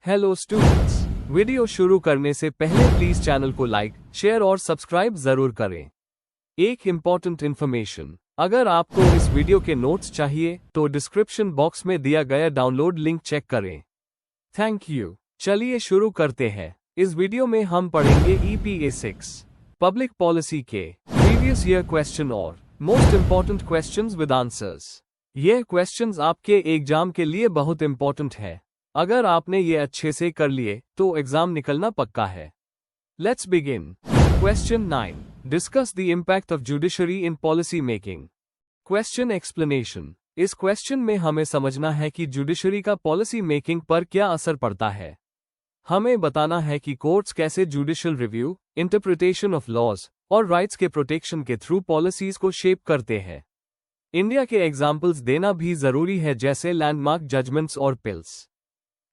Hello students, video शुरू करने से पहले प्लीज चैनल को लाइक, शेयर और सब्सक्राइब जरूर करें। एक इम्पॉर्टेंट इन्फॉर्मेशन, अगर आपको इस वीडियो के नोट्स चाहिए तो डिस्क्रिप्शन बॉक्स में दिया गया डाउनलोड लिंक चेक करें। Thank you. चलिए शुरू करते हैं। इस वीडियो में हम पढ़ेंगे EPA 6 पब्लिक पॉलिसी के प्रीवियस ईयर क्वेश्चन और most important questions with answers. यह क्वेश्चंस आपके एग्जाम के लिए बहुत इम्पोर्टेंट है। अगर आपने ये अच्छे से कर लिए तो एग्जाम निकलना पक्का है। Let's begin. Question 9, discuss the impact of judiciary in policy making. Question explanation. इस क्वेश्चन में हमें समझना है कि जुडिशरी का पॉलिसी मेकिंग पर क्या असर पड़ता है। हमें बताना है कि कोर्ट्स कैसे judicial review, interpretation of laws और राइट्स के प्रोटेक्शन के थ्रू पॉलिसीज को शेप करते हैं। इंडिया के एग्जाम्पल्स देना भी जरूरी है, जैसे लैंडमार्क जजमेंट्स और पिल्स।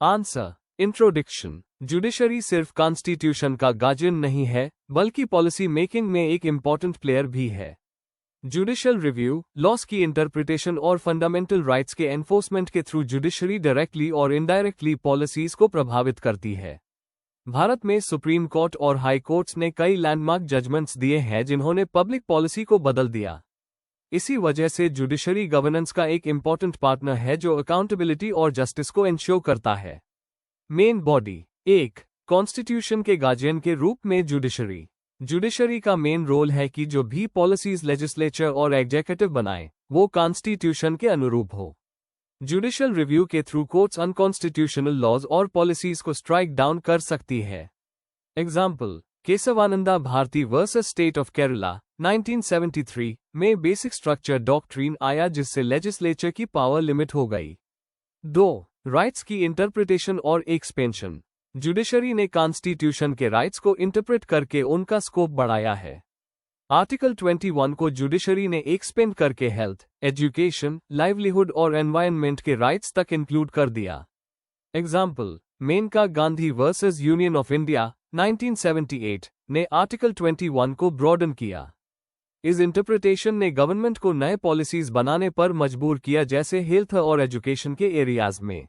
आंसर। इंट्रोडक्शन। जुडिशरी सिर्फ कॉन्स्टिट्यूशन का गार्जियन नहीं है, बल्कि पॉलिसी मेकिंग में एक इम्पॉर्टेंट प्लेयर भी है। जुडिशियल रिव्यू, लॉस की इंटरप्रिटेशन और फंडामेंटल राइट्स के एनफोर्समेंट के थ्रू जुडिशरी डायरेक्टली और इनडायरेक्टली पॉलिसीज को प्रभावित करती है। भारत में सुप्रीम कोर्ट और हाई कोर्ट्स ने कई लैंडमार्क जजमेंट्स दिए हैं जिन्होंने पब्लिक पॉलिसी को बदल दिया। इसी वजह से जुडिशरी गवर्नेंस का एक इम्पॉर्टेंट पार्टनर है जो अकाउंटेबिलिटी और जस्टिस को इंश्योर करता है। Main body. 1. कॉन्स्टिट्यूशन के गार्जियन के रूप में जुडिशरी। जुडिशरी का मेन रोल है कि जो भी पॉलिसीज लेजिस्लेचर और एग्जीक्यूटिव बनाए वो कॉन्स्टिट्यूशन के अनुरूप हो। जुडिशियल रिव्यू के थ्रू कोर्ट्स अनकॉन्स्टिट्यूशनल लॉज और पॉलिसीज को स्ट्राइक डाउन कर सकती है। Example, Kesavananda Bharati versus state of Kerala 1973 में बेसिक स्ट्रक्चर डॉक्ट्रीन आया जिससे लेजिस्लेचर की पावर लिमिट हो गई। 2. राइट्स की इंटरप्रिटेशन और एक्सपेंशन। जुडिशरी ने कॉन्स्टिट्यूशन के राइट्स को इंटरप्रेट करके उनका स्कोप बढ़ाया है। आर्टिकल 21 को जुडिशरी ने एक्सपेंड करके हेल्थ, एजुकेशन, लाइवलीहुड और एनवायरनमेंट के राइट्स तक इंक्लूड कर दिया। Example, Maneka Gandhi versus union of India 1978 ने आर्टिकल 21 को ब्रॉडन किया। इस इंटरप्रिटेशन ने गवर्नमेंट को नए पॉलिसीज बनाने पर मजबूर किया, जैसे हेल्थ और एजुकेशन के एरियाज में।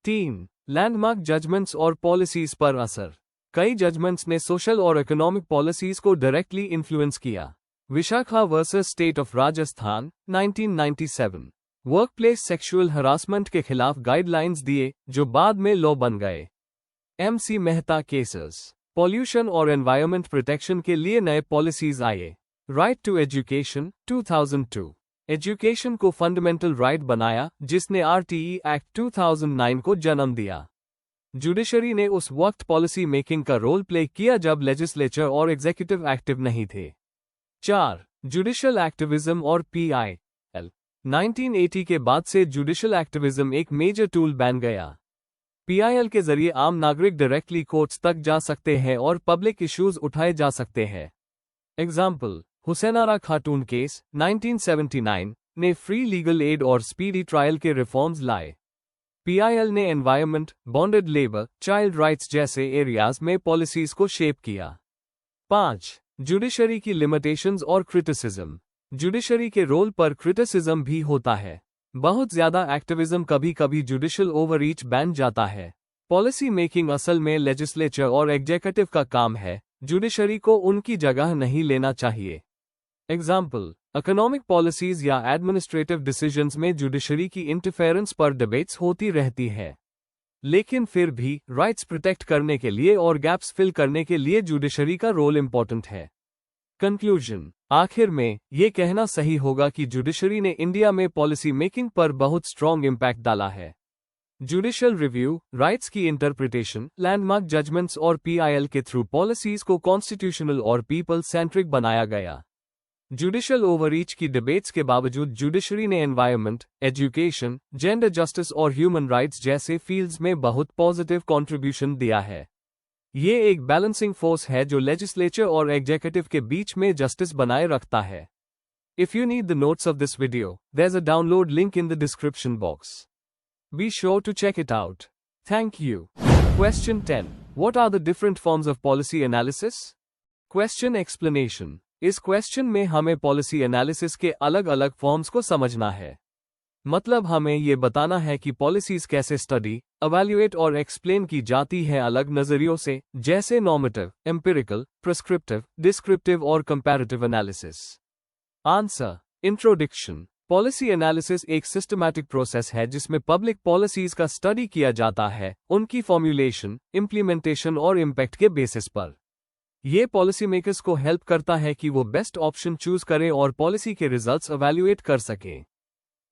3. लैंडमार्क जजमेंट्स और पॉलिसीज पर असर। कई जजमेंट्स ने सोशल और इकोनॉमिक पॉलिसीज को डायरेक्टली इन्फ्लुएंस किया। Vishakha versus state of Rajasthan 1997 workplace sexual harassment के खिलाफ गाइडलाइंस दिए जो बाद में लॉ बन गए। MC मेहता केसेस, पॉल्यूशन और एनवायरनमेंट प्रोटेक्शन के लिए नए पॉलिसीज आए। राइट टू एजुकेशन 2002 एजुकेशन को फंडामेंटल राइट बनाया, जिसने RTE एक्ट 2009 को जन्म दिया। जुडिशरी ने उस वक्त पॉलिसी मेकिंग का रोल प्ले किया जब लेजिस्लेचर और एग्जीक्यूटिव एक्टिव नहीं थे। 4. जुडिशियल एक्टिविज्म और PIL। 1980 के बाद से जुडिशियल एक्टिविज्म एक मेजर टूल बन गया। PIL के जरिए आम नागरिक डायरेक्टली कोर्ट्स तक जा सकते हैं और पब्लिक इश्यूज उठाए जा सकते हैं। एग्जाम्पल, हुसैनारा खातून केस 1979 ने फ्री लीगल एड और स्पीडी ट्रायल के रिफॉर्म्स लाए। PIL ने environment, bonded labour, child rights जैसे एरियाज में पॉलिसीज को शेप किया। 5. जुडिशरी की लिमिटेशंस और क्रिटिसिज्म। जुडिशरी के रोल पर क्रिटिसिज्म भी होता है। बहुत ज्यादा एक्टिविज्म कभी कभी जुडिशियल ओवररीच बन जाता है। पॉलिसी मेकिंग असल में लेजिस्लेचर और एग्जीक्यूटिव का काम है, जुडिशरी को उनकी जगह नहीं लेना चाहिए। एग्जाम्पल, इकोनॉमिक पॉलिसीज या एडमिनिस्ट्रेटिव डिसीजंस में जुडिशरी की इंटरफेरेंस पर डिबेट्स होती रहती है, लेकिन फिर भी राइट्स प्रोटेक्ट करने के लिए और गैप्स फिल करने के लिए जुडिशरी का रोल इंपॉर्टेंट है। कंक्लूजन। आखिर में ये कहना सही होगा कि जुडिशरी ने इंडिया में पॉलिसी मेकिंग पर बहुत स्ट्रॉन्ग इम्पैक्ट डाला है। जुडिशियल रिव्यू, राइट्स की इंटरप्रिटेशन, लैंडमार्क जजमेंट्स और PIL के थ्रू पॉलिसीज को कॉन्स्टिट्यूशनल और पीपल सेंट्रिक बनाया गया। जुडिशियल ओवररीच की डिबेट्स के बावजूद जुडिशरी ने एनवायरनमेंट, एजुकेशन, जेंडर जस्टिस और ह्यूमन राइट्स जैसे फील्ड्स में बहुत पॉजिटिव कंट्रीब्यूशन दिया है। ये एक बैलेंसिंग फोर्स है जो लेजिस्लेचर और एग्जीक्यूटिव के बीच में जस्टिस बनाए रखता है। If you need the notes of this video, there's a download link in the description box. Be sure to check it out. Thank you. Question 10. What are the different forms of policy analysis? Question explanation. इस question में हमें policy analysis के अलग अलग forms को समझना है। मतलब हमें ये बताना है कि पॉलिसीज कैसे स्टडी, एवेल्युएट और एक्सप्लेन की जाती है अलग नजरियों से, जैसे नॉर्मेटिव, एम्पिरिकल, प्रिस्क्रिप्टिव, डिस्क्रिप्टिव और comparative analysis. Answer. Introduction. Policy analysis एक सिस्टमैटिक प्रोसेस है जिसमें पब्लिक पॉलिसीज का स्टडी किया जाता है, उनकी फॉर्मुलेशन, इम्प्लीमेंटेशन और इम्पैक्ट के बेसिस पर। यह पॉलिसी मेकर्स को हेल्प करता है कि वो बेस्ट ऑप्शन चूज करें और पॉलिसी के रिजल्ट्स एवेल्युएट कर सकें।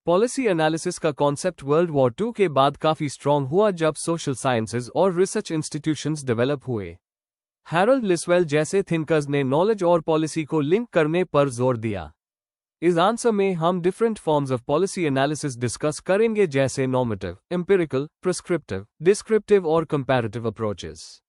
पॉलिसी एनालिसिस का कॉन्सेप्ट वर्ल्ड वॉर II के बाद काफी स्ट्रॉन्ग हुआ जब सोशल साइंसेज और रिसर्च इंस्टीट्यूशंस डेवलप हुए। हैरोल्ड लिसवेल जैसे थिंकर्स ने नॉलेज और पॉलिसी को लिंक करने पर जोर दिया। इस आंसर में हम different forms of policy analysis discuss करेंगे, जैसे नॉर्मेटिव, एम्पिरिकल, प्रिस्क्रिप्टिव, डिस्क्रिप्टिव और comparative approaches.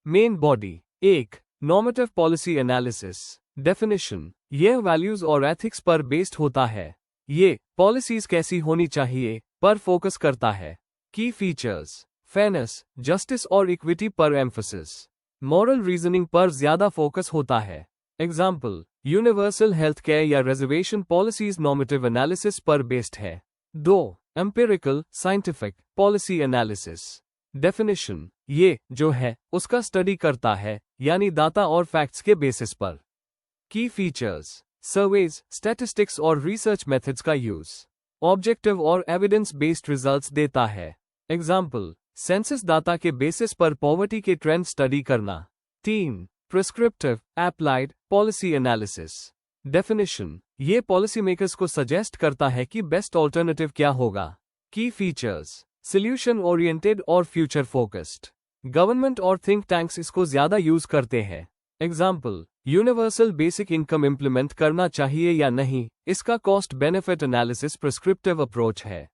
Main body. 1. Normative policy analysis. Definition. यह वैल्यूज और एथिक्स पर बेस्ड होता है। ये पॉलिसीज कैसी होनी चाहिए पर फोकस करता है। की फीचर्स। फेयरनेस, जस्टिस और इक्विटी पर एम्फोसिस। मॉरल रीजनिंग पर ज्यादा फोकस होता है। एग्जाम्पल, यूनिवर्सल हेल्थ केयर या रिजर्वेशन पॉलिसीज नॉर्मेटिव एनालिसिस पर बेस्ड है। 2. Empirical, scientific policy analysis. Definition. ये जो है उसका स्टडी करता है, यानी डाटा और फैक्ट्स के बेसिस पर। की फीचर्स। सर्वेज, स्टैटिस्टिक्स और रिसर्च मेथड्स का यूज। ऑब्जेक्टिव और एविडेंस बेस्ड रिजल्ट्स देता है। एग्जाम्पल, सेंसस डाटा के बेसिस पर पॉवर्टी के ट्रेंड स्टडी करना। 3. Prescriptive, applied policy analysis. Definition. ये पॉलिसी मेकर्स को सजेस्ट करता है कि बेस्ट ऑल्टरनेटिव क्या होगा। की फीचर्स। सोल्यूशन ओरिएंटेड और फ्यूचर फोकस्ड। गवर्नमेंट और थिंक टैंक्स इसको ज्यादा यूज करते हैं। Example, universal basic income implement करना चाहिए या नहीं, इसका cost benefit analysis prescriptive approach है।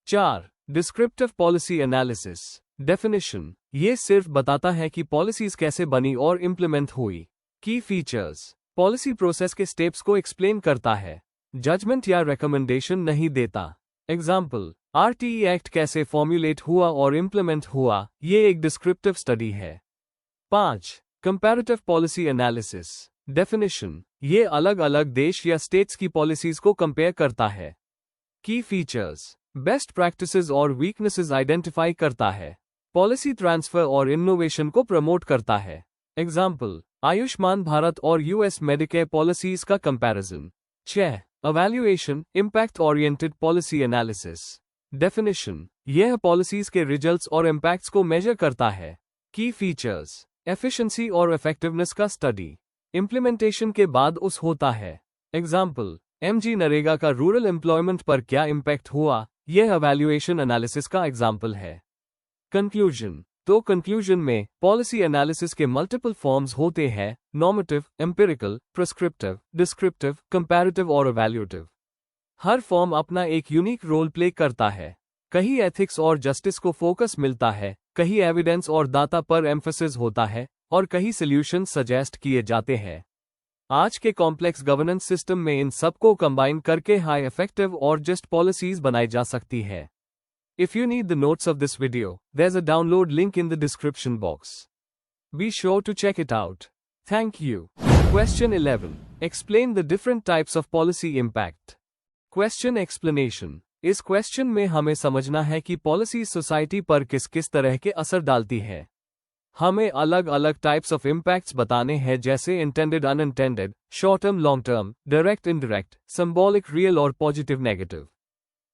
4. Descriptive policy analysis. डेफिनेशन। ये सिर्फ बताता है कि पॉलिसीज कैसे बनी और इंप्लीमेंट हुई। की फीचर्स। पॉलिसी प्रोसेस के स्टेप्स को एक्सप्लेन करता है, जजमेंट या रिकमेंडेशन नहीं देता। एग्जाम्पल, RTE एक्ट कैसे फॉर्मुलेट हुआ और इंप्लीमेंट हुआ, ये एक डिस्क्रिप्टिव स्टडी है। 5. Comparative policy analysis. डेफिनेशन। ये अलग अलग देश या स्टेट्स की पॉलिसीज को कंपेयर करता है। की फीचर्स। बेस्ट प्रैक्टिसेस और वीकनेसेस आइडेंटिफाई करता है। पॉलिसी ट्रांसफर और इनोवेशन को प्रमोट करता है। एग्जाम्पल, आयुष्मान भारत और US मेडिकेयर पॉलिसीज का comparison. 6. Evaluation, impact oriented policy analysis. Definition. यह पॉलिसीज के रिजल्ट्स और इम्पैक्ट्स को मेजर करता है। की फीचर्स। एफिशिएंसी और इफेक्टिवनेस का स्टडी। इंप्लीमेंटेशन के बाद उस होता है। एग्जाम्पल, MG नरेगा का रूरल एम्प्लॉयमेंट पर क्या इम्पैक्ट हुआ, यह एवेल्युएशन एनालिसिस का एग्जाम्पल है। कंक्लूजन। तो कंक्लूजन में पॉलिसी एनालिसिस के मल्टीपल फॉर्म्स होते हैं, normative, empirical, prescriptive, descriptive, comparative और एवेल्युएटिव। हर फॉर्म अपना एक यूनिक रोल प्ले करता है। कहीं एथिक्स और जस्टिस को फोकस मिलता है, कहीं एविडेंस और डाटा पर एम्फेसिस होता है, और कहीं सॉल्यूशन सजेस्ट किए जाते हैं। आज के कॉम्प्लेक्स गवर्नेंस सिस्टम में इन सबको कंबाइन करके हाई इफेक्टिव और जस्ट पॉलिसीज बनाई जा सकती है। If you need the notes of this video, there's a download link in the description box. Be sure to check it out. Thank you. Question 11. Explain the different types of policy impact. Question explanation. इस question में हमें समझना है कि policy society पर किस किस तरह के असर डालती है। हमें अलग अलग टाइप्स ऑफ इम्पैक्ट्स बताने हैं, जैसे intended, unintended, short term, long term, direct, indirect, symbolic, real और पॉजिटिव, नेगेटिव।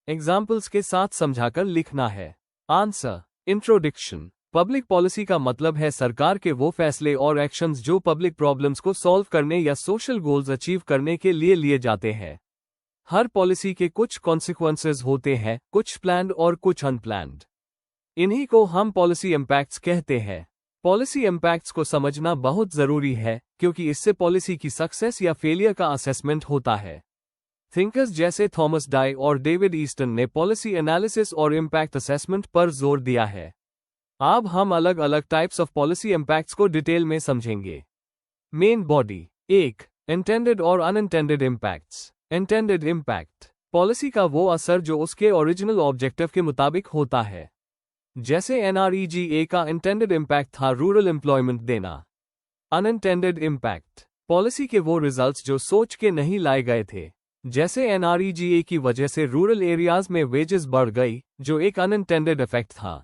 एग्जाम्पल्स के साथ समझाकर लिखना है। आंसर। इंट्रोडक्शन। पब्लिक पॉलिसी का मतलब है सरकार के वो फैसले और एक्शंस जो पब्लिक प्रॉब्लम्स को सॉल्व करने या सोशल गोल्स अचीव करने के लिए लिए जाते हैं। हर पॉलिसी के कुछ कॉन्सिक्वेंसेस होते हैं, कुछ प्लान्ड और कुछ अनप्लान्ड। इन्हीं को हम पॉलिसी इम्पैक्ट्स कहते हैं। पॉलिसी इम्पैक्ट्स को समझना बहुत जरूरी है, क्योंकि इससे पॉलिसी की सक्सेस या फेलियर का असेसमेंट होता है। थिंकर्स जैसे थॉमस डाई और डेविड ईस्टन ने पॉलिसी एनालिसिस और इम्पैक्ट असेसमेंट पर जोर दिया है। अब हम अलग अलग टाइप्स ऑफ पॉलिसी इम्पैक्ट्स को डिटेल में समझेंगे। Main body. 1. इंटेंडेड और unintended impacts. Intended impact policy का वो असर जो उसके ओरिजिनल ऑब्जेक्टिव के मुताबिक होता है। जैसे NREGA का इंटेंडेड इम्पैक्ट था रूरल एम्प्लॉयमेंट देना। अनइंटेंडेड इम्पैक्ट पॉलिसी के वो रिजल्ट्स जो सोच के नहीं लाए गए थे। जैसे NREGA की वजह से रूरल एरियाज में वेजेस बढ़ गई, जो एक अनइंटेंडेड इफेक्ट था।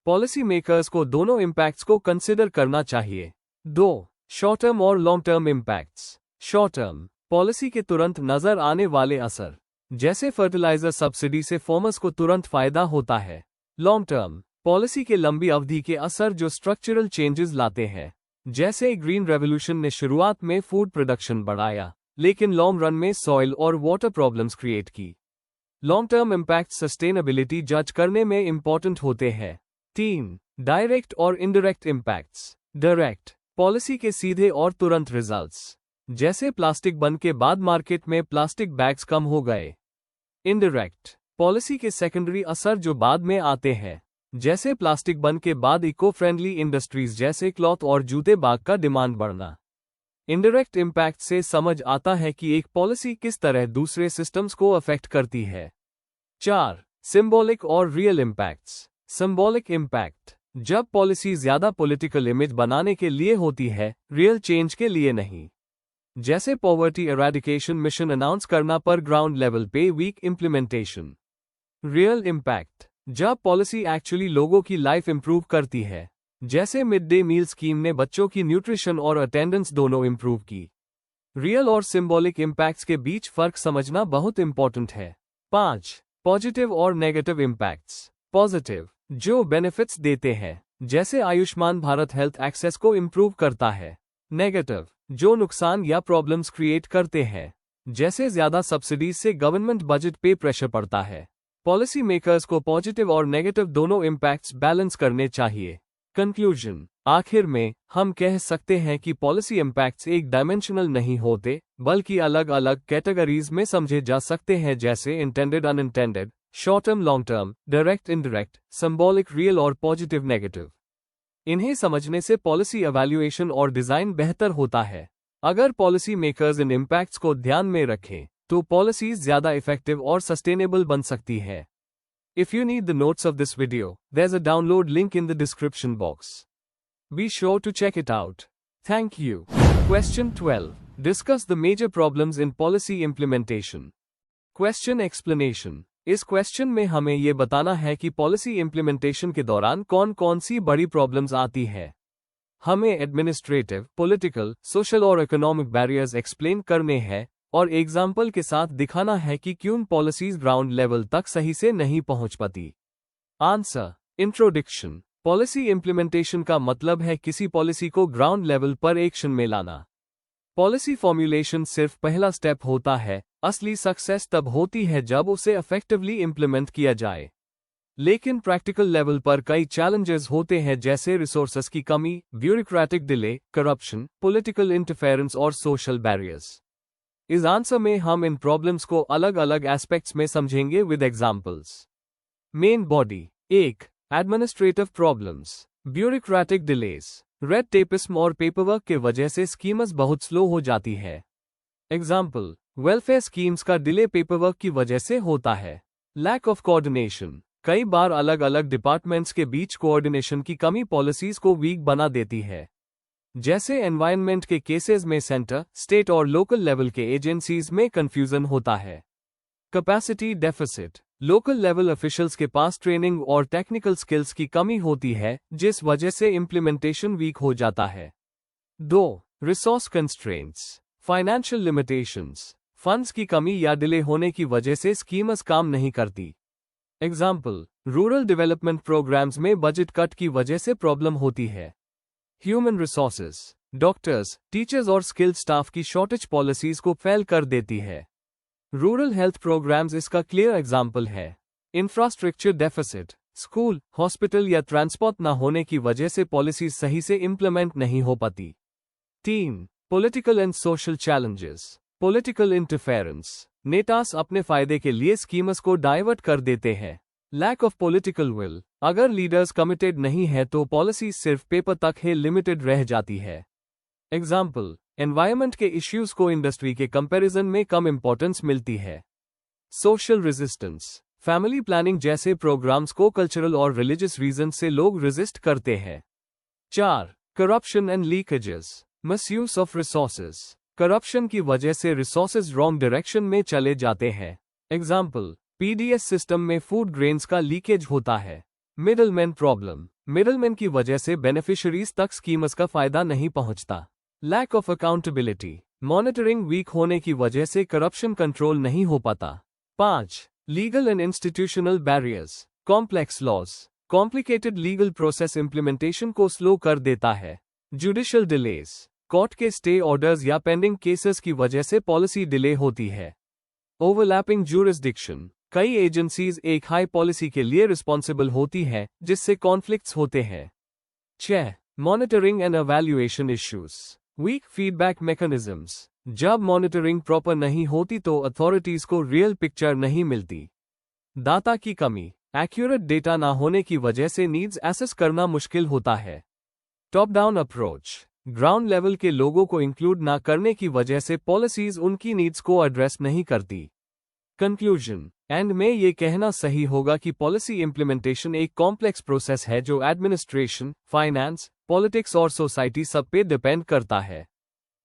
पॉलिसी मेकर्स को दोनों इम्पैक्ट्स को कंसिडर करना चाहिए। 2. शॉर्ट टर्म और long term impacts. Short term policy के तुरंत नजर आने वाले असर, जैसे फर्टिलाइजर सब्सिडी से फार्मर्स को तुरंत फायदा होता है। लॉन्ग टर्म पॉलिसी के लंबी अवधि के असर जो स्ट्रक्चरल चेंजेस लाते हैं, जैसे ग्रीन रेवोल्यूशन ने शुरुआत में फूड प्रोडक्शन बढ़ाया, लेकिन लॉन्ग रन में सॉइल और वाटर प्रॉब्लम्स क्रिएट की। लॉन्ग टर्म इम्पैक्ट सस्टेनेबिलिटी जज करने में इंपॉर्टेंट होते हैं। 3. डायरेक्ट और इनडायरेक्ट इम्पैक्ट्स। डायरेक्ट पॉलिसी के सीधे और तुरंत रिजल्ट्स, जैसे प्लास्टिक बंद के बाद मार्केट में प्लास्टिक बैग्स कम हो गए। इनडायरेक्ट पॉलिसी के सेकेंडरी असर जो बाद में आते हैं, जैसे प्लास्टिक बंद के बाद इको फ्रेंडली इंडस्ट्रीज जैसे क्लॉथ और जूते बैग का डिमांड बढ़ना। इनडायरेक्ट इम्पैक्ट से समझ आता है कि एक पॉलिसी किस तरह दूसरे सिस्टम्स को अफेक्ट करती है। 4. सिंबॉलिक और रियल इम्पैक्ट्स। सिंबॉलिक इम्पैक्ट जब पॉलिसी ज्यादा पॉलिटिकल इमेज बनाने के लिए होती है, रियल चेंज के लिए नहीं। जैसे पॉवर्टी एराडिकेशन मिशन अनाउंस करना पर ग्राउंड लेवल पे वीक इम्प्लीमेंटेशन। रियल इम्पैक्ट जब पॉलिसी एक्चुअली लोगों की लाइफ इंप्रूव करती है, जैसे मिड डे मील स्कीम ने बच्चों की न्यूट्रिशन और अटेंडेंस दोनों इंप्रूव की। रियल और सिंबॉलिक इम्पैक्ट्स के बीच फर्क समझना बहुत इंपॉर्टेंट है। 5. पॉजिटिव और नेगेटिव इम्पैक्ट्स। पॉजिटिव जो बेनिफिट्स देते हैं, जैसे आयुष्मान भारत हेल्थ एक्सेस को इंप्रूव करता है। नेगेटिव जो नुकसान या प्रॉब्लम्स क्रिएट करते हैं, जैसे ज्यादा सब्सिडीज से गवर्नमेंट बजट पे प्रेशर पड़ता है। पॉलिसी मेकर्स को पॉजिटिव और नेगेटिव दोनों इम्पैक्ट्स बैलेंस करने चाहिए। कंक्लूजन आखिर में हम कह सकते हैं कि पॉलिसी इम्पैक्ट्स एक डायमेंशनल नहीं होते, बल्कि अलग अलग कैटेगरीज में समझे जा सकते हैं, जैसे intended unintended, short term long term, direct indirect, symbolic real और पॉजिटिव नेगेटिव। इन्हें समझने से पॉलिसी एवैल्यूएशन और डिजाइन बेहतर होता है। अगर पॉलिसी मेकर्स इन इम्पैक्ट्स को ध्यान में रखें, तो पॉलिसीज ज्यादा इफेक्टिव और सस्टेनेबल बन सकती है। If you need the notes of this video, there's a download link in the description box. Be sure to check it out. Thank you. Question 12. Discuss the major problems in policy implementation. Question explanation. इस question में हमें ये बताना है कि policy implementation के दौरान कौन कौन सी बड़ी प्रॉब्लम्स आती है। हमें एडमिनिस्ट्रेटिव, पॉलिटिकल, सोशल और इकोनॉमिक बैरियर्स एक्सप्लेन करने हैं और एग्जाम्पल के साथ दिखाना है कि क्यों पॉलिसीज ग्राउंड लेवल तक सही से नहीं पहुंच पाती। आंसर। इंट्रोडक्शन। पॉलिसी इम्प्लीमेंटेशन का मतलब है किसी पॉलिसी को ग्राउंड लेवल पर एक्शन में लाना। पॉलिसी फॉर्मुलेशन सिर्फ पहला स्टेप होता है, असली सक्सेस तब होती है जब उसे इफेक्टिवली इम्प्लीमेंट किया जाए। लेकिन प्रैक्टिकल लेवल पर कई चैलेंजेस होते हैं, जैसे रिसोर्सेस की कमी, bureaucratic delay, corruption, political interference और सोशल बैरियर्स। इस आंसर में हम इन प्रॉब्लम्स को अलग अलग एस्पेक्ट्स में समझेंगे with examples. Main body. 1. Administrative problems. Bureaucratic delays, red tapism और पेपरवर्क के वजह से स्कीम्स बहुत स्लो हो जाती है। एग्जाम्पल, वेलफेयर स्कीम्स का डिले पेपरवर्क की वजह से होता है। लैक ऑफ कोऑर्डिनेशन, कई बार अलग अलग डिपार्टमेंट्स के बीच कोऑर्डिनेशन की कमी पॉलिसीज को वीक बना देती है। जैसे एनवायरनमेंट के केसेस में सेंटर, स्टेट और लोकल लेवल के एजेंसीज में कंफ्यूजन होता है। Capacity deficit, local level officials के पास ट्रेनिंग और टेक्निकल स्किल्स की कमी होती है, जिस वजह से इम्प्लीमेंटेशन वीक हो जाता है। 2. Resource constraints, financial limitations, funds की कमी या डिले होने की वजह से स्कीम्स काम नहीं करती। एग्जाम्पल, रूरल डेवलपमेंट प्रोग्राम्स में बजट कट की वजह से प्रॉब्लम होती है। ह्यूमन रिसोर्सेज, डॉक्टर्स, टीचर्स और स्किल्ड स्टाफ की शॉर्टेज पॉलिसीज को फेल कर देती है। रूरल हेल्थ प्रोग्राम्स इसका क्लियर एग्जाम्पल है। इंफ्रास्ट्रक्चर डेफिसिट, स्कूल, हॉस्पिटल या ट्रांसपोर्ट न होने की वजह से पॉलिसीज सही से इम्प्लीमेंट नहीं हो पाती। 3. Political and social challenges, political interference, नेतास अपने फायदे के लिए स्कीम्स को डाइवर्ट कर देते हैं। लैक ऑफ पॉलिटिकल विल, अगर लीडर्स कमिटेड नहीं है तो पॉलिसी सिर्फ पेपर तक ही लिमिटेड रह जाती है। एग्जाम्पल, एनवायरनमेंट के इश्यूज को इंडस्ट्री के कंपैरिजन में कम इंपॉर्टेंस मिलती है। सोशल रेजिस्टेंस, फैमिली प्लानिंग जैसे प्रोग्राम्स को कल्चरल और रिलीजियस रीजन से लोग रेजिस्ट करते हैं। 4. Corruption and leakages, misuse of resources, corruption की वजह से रिसोर्सेज रॉन्ग डायरेक्शन में चले जाते हैं। एग्जाम्पल, पीडीएस सिस्टम में फूड ग्रेन्स का लीकेज होता है। मिडलमैन प्रॉब्लम, मिडलमैन की वजह से बेनिफिशियरीज तक स्कीम्स का फायदा नहीं पहुंचता। Lack of accountability, monitoring weak होने की वजह से करप्शन कंट्रोल नहीं हो पाता। 5. Legal and institutional barriers, complex laws, complicated legal process implementation को स्लो कर देता है। जुडिशियल डिलेज, कोर्ट के स्टे ऑर्डर्स या पेंडिंग केसेस की वजह से पॉलिसी डिले होती है। ओवरलैपिंग ज्यूरिसडिक्शन, कई एजेंसीज एक हाई पॉलिसी के लिए रिस्पॉन्सिबल होती है, जिससे कॉन्फ्लिक्ट्स होते हैं। 6. Monitoring and evaluation issues, weak feedback mechanisms, जब मॉनिटरिंग प्रॉपर नहीं होती तो अथॉरिटीज को रियल पिक्चर नहीं मिलती। डाटा की कमी, एक्यूरेट डेटा ना होने की वजह से नीड्स एसेस करना मुश्किल होता है। Top down approach, ground level के लोगों को इंक्लूड ना करने की वजह से पॉलिसीज उनकी नीड्स को एड्रेस नहीं करती। कंक्लूजन, एंड में ये कहना सही होगा कि पॉलिसी इंप्लीमेंटेशन एक कॉम्प्लेक्स प्रोसेस है जो एडमिनिस्ट्रेशन, फाइनेंस, पॉलिटिक्स और सोसाइटी सब पे डिपेंड करता है।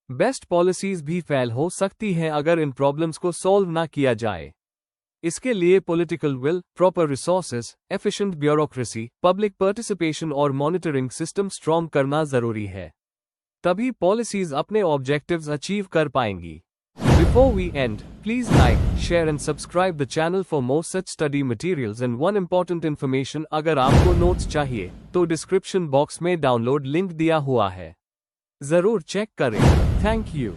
बेस्ट पॉलिसीज भी फेल हो सकती हैं अगर इन प्रॉब्लम्स को सॉल्व ना किया जाए। इसके लिए political will, proper resources, efficient bureaucracy, public participation और मॉनिटरिंग सिस्टम स्ट्रॉन्ग करना जरूरी है। तभी पॉलिसीज अपने ऑब्जेक्टिव्स अचीव कर पाएंगी। Before we end, please like, share and subscribe the channel for more such study materials and one important information, अगर आपको नोट्स चाहिए तो डिस्क्रिप्शन बॉक्स में डाउनलोड लिंक दिया हुआ है, जरूर चेक करें। Thank you.